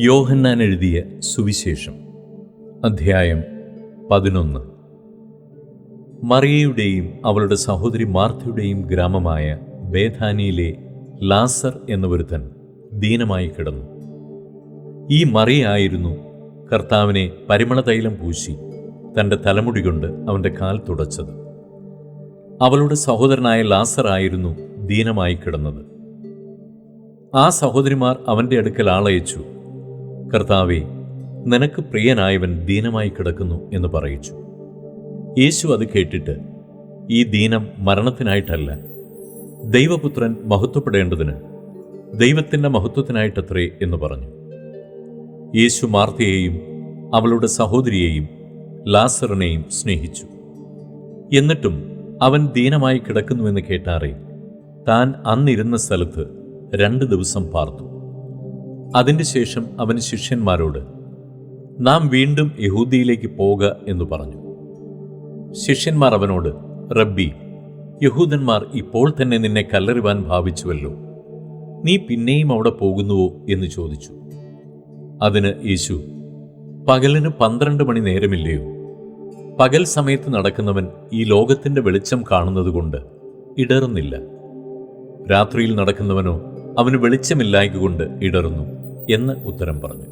യോഹന്നാൻ എഴുതിയ സുവിശേഷം അധ്യായം 11. മറിയയുടെയും അവളുടെ സഹോദരി മാർത്തയുടെയും ഗ്രാമമായ ബേഥാനിയിലെ ലാസർ എന്നൊരുത്തൻ ദീനമായി കിടന്നു. ഈ മറിയായിരുന്നു കർത്താവിനെ പരിമളതൈലം പൂശി തൻ്റെ തലമുടി കൊണ്ട് അവൻ്റെ കാൽ തുടച്ചത്. അവളുടെ സഹോദരനായ ലാസർ ആയിരുന്നു ദീനമായി കിടന്നത്. ആ സഹോദരിമാർ അവൻ്റെ അടുക്കൽ ആളയച്ചു, കർത്താവേ, നിനക്ക് പ്രിയനായവൻ ദീനമായി കിടക്കുന്നു എന്ന് പറയിച്ചു. യേശു അത് കേട്ടിട്ട്, ഈ ദീനം മരണത്തിനായിട്ടല്ല, ദൈവപുത്രൻ മഹത്വപ്പെടേണ്ടതിന് ദൈവത്തിൻ്റെ മഹത്വത്തിനായിട്ടത്രേ എന്ന് പറഞ്ഞു. യേശു മാർത്തയെയും അവളുടെ സഹോദരിയെയും ലാസറിനെയും സ്നേഹിച്ചു. എന്നിട്ടും അവൻ ദീനമായി കിടക്കുന്നുവെന്ന് കേട്ടാറേ താൻ അന്നിരുന്ന സ്ഥലത്ത് 2 ദിവസം പാർത്തു. അതിൻ്റെ ശേഷം അവൻ ശിഷ്യന്മാരോട്, നാം വീണ്ടും യഹൂദിയിലേക്ക് പോക എന്ന് പറഞ്ഞു. ശിഷ്യന്മാർ അവനോട്, റബ്ബി, യഹൂദന്മാർ ഇപ്പോൾ തന്നെ നിന്നെ കല്ലെറിവാൻ ഭാവിച്ചുവല്ലോ, നീ പിന്നെയും അവിടെ പോകുന്നുവോ എന്ന് ചോദിച്ചു. അതിന് യേശു, പകലിന് 12 മണി നേരമില്ലയോ? പകൽ സമയത്ത് നടക്കുന്നവൻ ഈ ലോകത്തിൻ്റെ വെളിച്ചം കാണുന്നതുകൊണ്ട് ഇടറുന്നില്ല. രാത്രിയിൽ നടക്കുന്നവനോ അവന് വെളിച്ചമില്ലായ്കൊണ്ട് ഇടറുന്നു എന്ന് ഉത്തരം പറഞ്ഞു.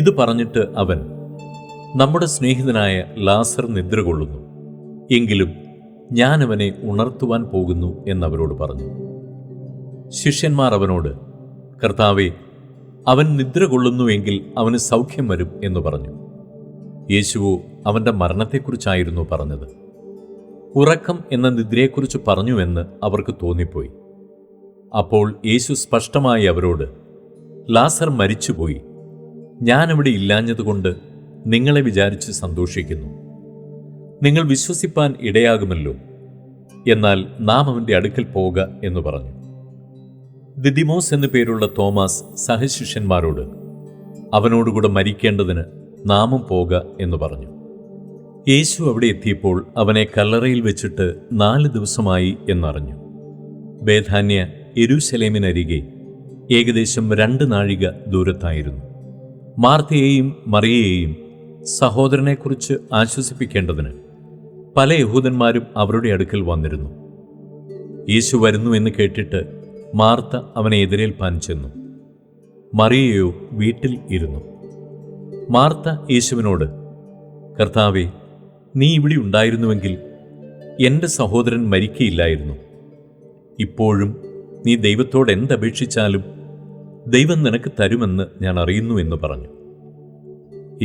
ഇത് പറഞ്ഞിട്ട് അവൻ, നമ്മുടെ സ്നേഹിതനായ ലാസർ നിദ്ര കൊള്ളുന്നു, എങ്കിലും ഞാൻ അവനെ ഉണർത്തുവാൻ പോകുന്നു എന്നവരോട് പറഞ്ഞു. ശിഷ്യന്മാർ അവനോട്, കർത്താവേ, അവൻ നിദ്ര കൊള്ളുന്നുവെങ്കിൽ അവന് സൗഖ്യം വരും എന്ന് പറഞ്ഞു. യേശുവോ അവൻ്റെ മരണത്തെക്കുറിച്ചായിരുന്നു പറഞ്ഞത്. ഉറക്കം എന്ന നിദ്രയെക്കുറിച്ച് പറഞ്ഞുവെന്ന് അവർക്ക് തോന്നിപ്പോയി. അപ്പോൾ യേശു സ്പഷ്ടമായി അവരോട്, ലാസർ മരിച്ചുപോയി, ഞാനവിടെ ഇല്ലാഞ്ഞതുകൊണ്ട് നിങ്ങളെ വിചാരിച്ച് സന്തോഷിക്കുന്നു. നിങ്ങൾ വിശ്വസിപ്പാൻ ഇടയാകുമല്ലോ, എന്നാൽ നാം അവൻ്റെ അടുക്കൽ പോക എന്ന് പറഞ്ഞു. ദിദിമോസ് എന്നു പേരുള്ള തോമാസ് സഹശിഷ്യന്മാരോട്, അവനോടുകൂടെ മരിക്കേണ്ടതിന് നാമും പോക എന്ന് പറഞ്ഞു. യേശു അവിടെ എത്തിയപ്പോൾ അവനെ കല്ലറയിൽ വെച്ചിട്ട് 4 ദിവസമായി എന്നറിഞ്ഞു. ബേഥാന്യ യെരൂശലേമിനരികെ ഏകദേശം 2 നാഴിക ദൂരത്തായിരുന്നു. മാർത്തയെയും മറിയയെയും സഹോദരനെക്കുറിച്ച് ആശ്വസിപ്പിക്കേണ്ടതിന് പല യഹൂദന്മാരും അവരുടെ അടുക്കൽ വന്നിരുന്നു. യേശു വരുന്നു എന്ന് കേട്ടിട്ട് മാർത്ത അവനെ എതിരേൽപ്പാൻ ചെന്നു. മറിയയോ വീട്ടിൽ ഇരുന്നു. മാർത്ത യേശുവിനോട്, കർത്താവേ, നീ ഇവിടെ ഉണ്ടായിരുന്നുവെങ്കിൽ എൻ്റെ സഹോദരൻ മരിക്കയില്ലായിരുന്നു. ഇപ്പോഴും നീ ദൈവത്തോട് എന്തപേക്ഷിച്ചാലും ദൈവം നിനക്ക് തരുമെന്ന് ഞാൻ അറിയുന്നു എന്ന് പറഞ്ഞു.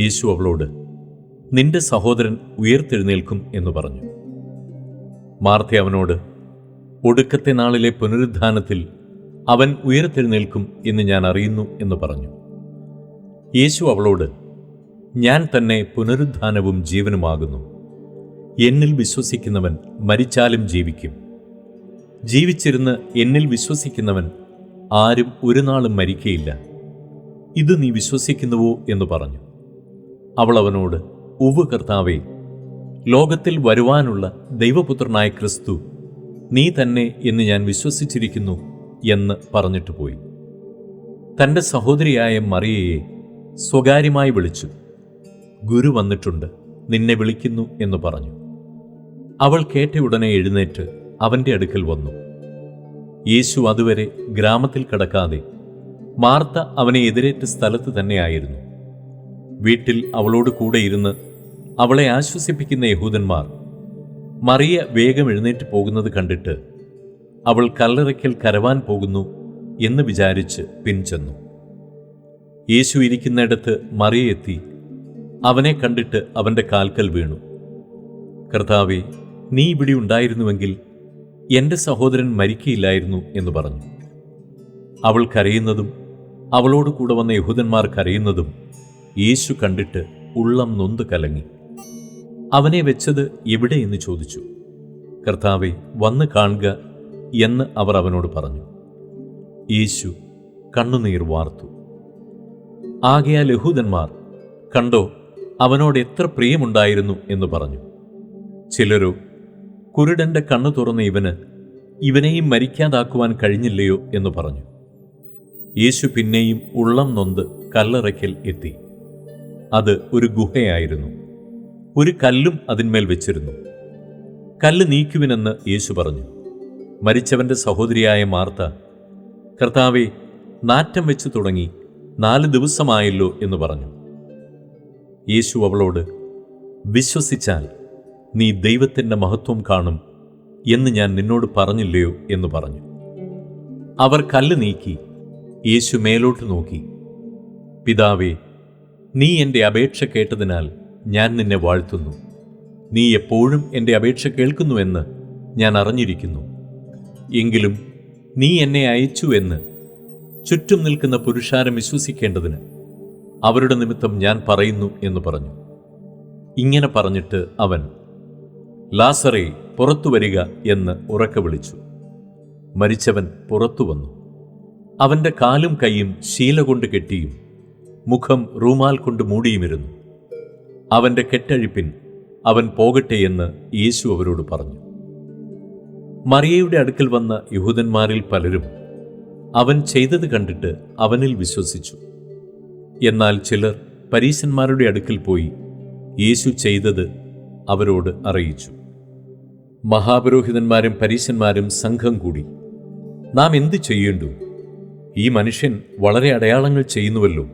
യേശു അവളോട്, നിന്റെ സഹോദരൻ ഉയർത്തെഴുന്നേൽക്കും എന്ന് പറഞ്ഞു. മാർത്ത അവനോട്, ഒടുക്കത്തെ നാളിലെ പുനരുദ്ധാനത്തിൽ അവൻ ഉയർത്തെഴുന്നേൽക്കും എന്ന് ഞാൻ അറിയുന്നു എന്ന് പറഞ്ഞു. യേശു അവളോട്, ഞാൻ തന്നെ പുനരുദ്ധാനവും ജീവനുമാകുന്നു. എന്നിൽ വിശ്വസിക്കുന്നവൻ മരിച്ചാലും ജീവിക്കും. ജീവിച്ചിരുന്ന് എന്നിൽ വിശ്വസിക്കുന്നവൻ ആരും ഒരു നാളും മരിക്കയില്ല. ഇത് നീ വിശ്വസിക്കുന്നുവോ എന്ന് പറഞ്ഞു. അവൾ അവനോട്, ഉവ്വ് കർത്താവേ, ലോകത്തിൽ വരുവാനുള്ള ദൈവപുത്രനായ ക്രിസ്തു നീ തന്നെ എന്ന് ഞാൻ വിശ്വസിച്ചിരിക്കുന്നു എന്ന് പറഞ്ഞിട്ട് പോയി. തൻ്റെ സഹോദരിയായ മറിയയെ സ്വകാര്യമായി വിളിച്ചു, ഗുരു വന്നിട്ടുണ്ട്, നിന്നെ വിളിക്കുന്നു എന്ന് പറഞ്ഞു. അവൾ കേട്ട ഉടനെ എഴുന്നേറ്റ് അവൻ്റെ അടുക്കൽ വന്നു. യേശു അതുവരെ ഗ്രാമത്തിൽ കടക്കാതെ മാർത്ത അവനെ എതിരേറ്റ സ്ഥലത്ത് തന്നെയായിരുന്നു. വീട്ടിൽ അവളോട് കൂടെ ഇരുന്ന് അവളെ ആശ്വസിപ്പിക്കുന്ന യഹൂദന്മാർ മറിയ വേഗം എഴുന്നേറ്റ് പോകുന്നത് കണ്ടിട്ട് അവൾ കല്ലറയ്ക്കൽ കരവാൻ പോകുന്നു എന്ന് വിചാരിച്ച് പിൻചെന്നു. യേശു ഇരിക്കുന്നിടത്ത് മറിയ എത്തി അവനെ കണ്ടിട്ട് അവൻ്റെ കാൽക്കൽ വീണു. കർത്താവേ, നീ ഇവിടെ ഉണ്ടായിരുന്നുവെങ്കിൽ എൻ്റെ സഹോദരൻ മരിക്കയില്ലായിരുന്നു എന്ന് പറഞ്ഞു. അവൾ കരയുന്നതും അവളോട് കൂടെ വന്ന യഹൂദന്മാർ കരയുന്നതും യേശു കണ്ടിട്ട് ഉള്ളം നൊന്ത് കലങ്ങി. അവനെ വെച്ചത് എവിടെ എന്ന് ചോദിച്ചു. കർത്താവേ, വന്ന് കാണുക എന്ന് അവർ അവനോട് പറഞ്ഞു. യേശു കണ്ണുനീർ വാർത്തു. ആകയാൽ യഹൂദന്മാർ, കണ്ടോ, അവനോട് എത്ര പ്രിയമുണ്ടായിരുന്നു എന്ന് പറഞ്ഞു. ചിലരോ, കുരുടന്റെ കണ്ണു തുറന്ന ഇവനെയും മരിക്കാതാക്കുവാൻ കഴിഞ്ഞില്ലയോ എന്ന് പറഞ്ഞു. യേശു പിന്നെയും ഉള്ളം നൊന്ത് കല്ലറയ്ക്കൽ എത്തി. അത് ഒരു ഗുഹയായിരുന്നു. ഒരു കല്ലും അതിന്മേൽ വെച്ചിരുന്നു. കല്ല് നീക്കുവിനെന്ന് യേശു പറഞ്ഞു. മരിച്ചവന്റെ സഹോദരിയായ മാർത്ത, കർത്താവേ, നാറ്റം വെച്ച് തുടങ്ങി 4 ദിവസമായല്ലോ എന്ന് പറഞ്ഞു. യേശു അവളോട്, വിശ്വസിച്ചാൽ നീ ദൈവത്തിൻ്റെ മഹത്വം കാണും എന്ന് ഞാൻ നിന്നോട് പറഞ്ഞില്ലയോ എന്ന് പറഞ്ഞു. അവർ കല്ല് നീക്കി. യേശു മേലോട്ട് നോക്കി. പിതാവേ, നീ എൻ്റെ അപേക്ഷ കേട്ടതിനാൽ ഞാൻ നിന്നെ വാഴ്ത്തുന്നു. നീ എപ്പോഴും എൻ്റെ അപേക്ഷ കേൾക്കുന്നുവെന്ന് ഞാൻ അറിഞ്ഞിരിക്കുന്നു. എങ്കിലും നീ എന്നെ അയച്ചു എന്ന് ചുറ്റും നിൽക്കുന്ന പുരുഷാരം വിശ്വസിക്കേണ്ടതിന് അവരുടെ നിമിത്തം ഞാൻ പറയുന്നു എന്ന് പറഞ്ഞു. ഇങ്ങനെ പറഞ്ഞിട്ട് അവൻ, ലാസറേ, പുറത്തു വരിക എന്ന് ഉറക്കെ വിളിച്ചു. മരിച്ചവൻ പുറത്തു വന്നു. അവൻ്റെ കാലും കൈയും ശീല കൊണ്ട് കെട്ടിയും മുഖം റൂമാൽ കൊണ്ട് മൂടിയുമിരുന്നു. അവൻ്റെ കെട്ടഴിപ്പിൻ അവൻ പോകട്ടെ എന്ന് യേശു അവരോട് പറഞ്ഞു. മറിയയുടെ അടുക്കൽ വന്ന യഹൂദന്മാരിൽ പലരും അവൻ ചെയ്തത് കണ്ടിട്ട് അവനിൽ വിശ്വസിച്ചു. എന്നാൽ ചിലർ പരീശന്മാരുടെ അടുക്കൽ പോയി യേശു ചെയ്തത് അവരോട് അറിയിച്ചു. മഹാപുരോഹിതന്മാരും പരീശന്മാരും സംഘം കൂടി, നാം എന്തു ചെയ്യേണ്ടു? ഈ മനുഷ്യൻ വളരെ അടയാളങ്ങൾ ചെയ്യുന്നുവല്ലോ.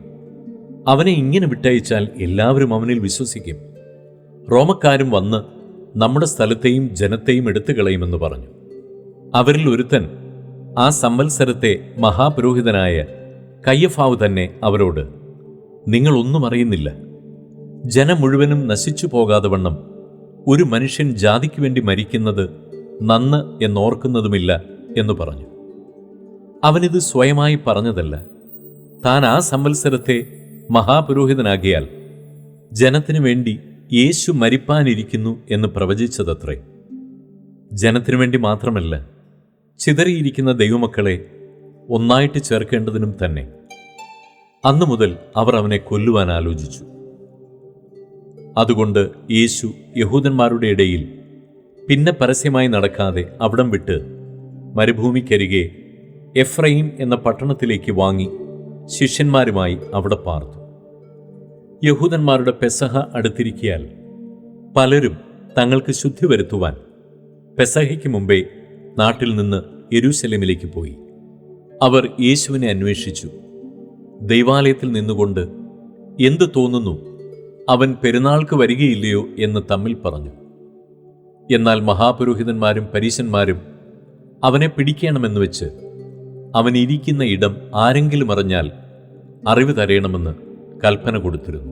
അവനെ ഇങ്ങനെ വിട്ടയച്ചാൽ എല്ലാവരും അവനിൽ വിശ്വസിക്കും. റോമക്കാരും വന്ന് നമ്മുടെ സ്ഥലത്തെയും ജനത്തെയും എടുത്തു കളയുമെന്ന് പറഞ്ഞു. അവരിൽ ഒരുത്തൻ, ആ സംവത്സരത്തെ മഹാപുരോഹിതനായ കയ്യഫാവ് തന്നെ അവരോട്, നിങ്ങളൊന്നും അറിയുന്നില്ല. ജനം മുഴുവനും നശിച്ചു പോകാതെ വണ്ണം ഒരു മനുഷ്യൻ ജാതിക്ക് വേണ്ടി മരിക്കുന്നത് നന്ന് എന്നോർക്കുന്നതുമില്ല എന്ന് പറഞ്ഞു. അവനിത് സ്വയമായി പറഞ്ഞതല്ല. താൻ ആ സംവത്സരത്തെ മഹാപുരോഹിതനാകിയാൽ ജനത്തിനു വേണ്ടി യേശു മരിപ്പാനിരിക്കുന്നു എന്ന് പ്രവചിച്ചതത്രേ. ജനത്തിനു വേണ്ടി മാത്രമല്ല, ചിതറിയിരിക്കുന്ന ദൈവമക്കളെ ഒന്നായിട്ട് ചേർക്കേണ്ടതിനും തന്നെ. അന്നു മുതൽ അവർ അവനെ കൊല്ലുവാൻ ആലോചിച്ചു. അതുകൊണ്ട് യേശു യഹൂദന്മാരുടെ ഇടയിൽ പിന്നെ പരസ്യമായി നടക്കാതെ അവിടം വിട്ട് മരുഭൂമിക്കരികെ എഫ്രയീം എന്ന പട്ടണത്തിലേക്ക് വാങ്ങി ശിഷ്യന്മാരുമായി അവിടെ പാർത്തു. യഹൂദന്മാരുടെ പെസഹ അടുത്തിരിക്കിയാൽ പലരും തങ്ങൾക്ക് ശുദ്ധി വരുത്തുവാൻ പെസഹയ്ക്ക് മുമ്പേ നാട്ടിൽ നിന്ന് യെരൂശലേമിലേക്ക് പോയി. അവർ യേശുവിനെ അന്വേഷിച്ചു. ദൈവാലയത്തിൽ നിന്നുകൊണ്ട്, എന്തു തോന്നുന്നു, അവൻ പെരുന്നാൾക്ക് വരികയില്ലയോ എന്ന് തമ്മിൽ പറഞ്ഞു. എന്നാൽ മഹാപുരോഹിതന്മാരും പരീശന്മാരും അവനെ പിടിക്കണമെന്ന് വെച്ച് അവൻ ഇരിക്കുന്ന ഇടം ആരെങ്കിലും അറിഞ്ഞാൽ അറിവ് തരയണമെന്ന് കൽപ്പന കൊടുത്തിരുന്നു.